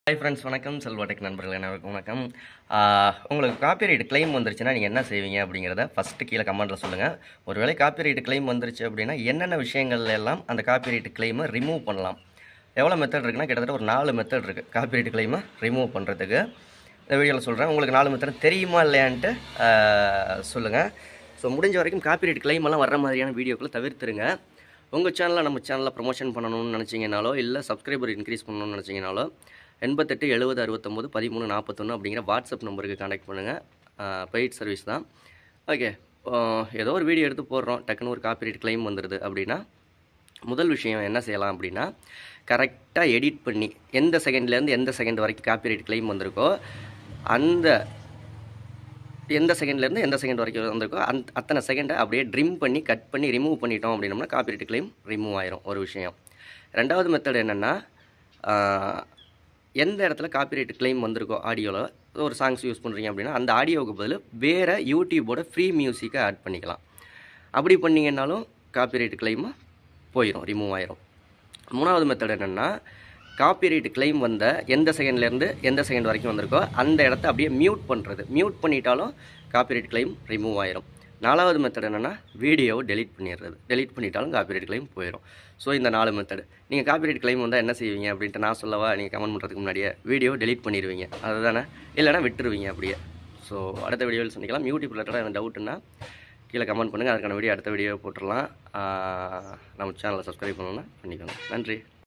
Hi friends, வணக்கம். Selva tech நண்பர்கள் அனைவருக்கும் வணக்கம். உங்களுக்கு காப்பிரைட் கிளைம் வந்துருச்சுன்னா நீங்கள் என்ன செய்வீங்க அப்படிங்கிறத ஃபஸ்ட்டு கீழே கமெண்ட்டில் சொல்லுங்கள். ஒருவேளை காப்பிரைட் கிளைம் வந்துருச்சு அப்படின்னா என்னென்ன விஷயங்கள்ல எல்லாம் அந்த காப்பிரைட் கிளைமை ரிமூவ் பண்ணலாம்? எவ்வளோ மெத்தட் இருக்குன்னா கிட்டத்தட்ட ஒரு 4 மெத்தட் இருக்குது காப்பிரைட் கிளைமை ரிமூவ் பண்ணுறதுக்கு. இந்த வீடியோவில் சொல்கிறேன். உங்களுக்கு 4 மெத்தட் தெரியுமா இல்லையான்ட்டு சொல்லுங்கள். ஸோ முடிஞ்ச வரைக்கும் காப்பிரைட் கிளைம் எல்லாம் வர்ற மாதிரியான வீடியோக்களை தவிர்த்துருங்க. உங்கள் சேனலில் நம்ம சேனலில் ப்ரொமோஷன் பண்ணணும்னு நினச்சிங்கனாலோ இல்லை சப்ஸ்கிரைபர் இன்க்ரீஸ் பண்ணணும்னு நினச்சிங்கனாலோ 88 70 69 13 41 அப்படிங்கிற வாட்ஸ்அப் நம்பருக்கு கான்டாக்ட் பண்ணுங்கள். பெய்ட் சர்வீஸ் தான். ஓகே, ஏதோ ஒரு வீடியோ எடுத்து போடுறோம், டக்குன்னு ஒரு காப்பிரைட் கிளைம் வந்துடுது அப்படின்னா முதல் விஷயம் என்ன செய்யலாம் அப்படின்னா, கரெக்டாக எடிட் பண்ணி எந்த செகண்ட்லேருந்து எந்த செகண்ட் வரைக்கும் காப்பிரைட் கிளைம் வந்திருக்கோ அந்த எந்த செகண்ட்லேருந்து எந்த செகண்ட் வரைக்கும் வந்திருக்கோ அத்தனை செகண்டை அப்படியே ட்ரிம் பண்ணி கட் பண்ணி ரிமூவ் பண்ணிட்டோம் அப்படின்னோம்னா காப்பிரைட் கிளைம் ரிமூவ் ஆயிரும். ஒரு விஷயம். ரெண்டாவது மெத்தட் என்னென்னா, எந்த இடத்துல காப்பிரைட் கிளைம் வந்திருக்கோ ஆடியோவில் ஒரு சாங்ஸ் யூஸ் பண்ணுறீங்க அப்படின்னா அந்த ஆடியோவுக்கு பதில் வேறு யூடியூபோட ஃப்ரீ மியூசிக்கை ஆட் பண்ணிக்கலாம். அப்படி பண்ணிங்கன்னாலும் காப்பிரைட் கிளைம் போயிடும், ரிமூவ் ஆயிரும். மூணாவது மெத்தட் என்னென்னா, காப்பிரைட் கிளைம் வந்த எந்த செகண்ட்லேருந்து எந்த செகண்ட் வரைக்கும் வந்திருக்கோ அந்த இடத்த அப்படியே மியூட் பண்ணுறது. மியூட் பண்ணிட்டாலும் காப்பிரைட் கிளைம் ரிமூவ் ஆயிரும். நாலாவது மெத்தட் என்னென்னா, வீடியோவை டெலிட் பண்ணிடுறது. டெலிட் பண்ணிட்டாலும் காப்பிரைட் கிளைம் போயிடும். ஸோ இந்த 4 மெத்தட். நீங்கள் காப்பிரைட் கிளைம் வந்தால் என்ன செய்வீங்க அப்படின்ட்டு நான் சொல்லவா? நீங்கள் கமெண்ட் பண்ணுறதுக்கு முன்னாடியே வீடியோ டெலிட் பண்ணிடுவீங்க, அதுதானே? இல்லைனா விட்டுருவீங்க அப்படியே. ஸோ அடுத்த வீடியோவில் சந்திக்கலாம். யூடியூப் ரிலேட்டடாக எனக்கு டவுட்டுன்னா கீழே கமெண்ட் பண்ணுங்கள். அதுக்கான வீடியோ அடுத்த வீடியோ போட்டுடலாம். நம்ம சேனலை சப்ஸ்கிரைப் பண்ணணுன்னா பண்ணிக்கோங்க. நன்றி.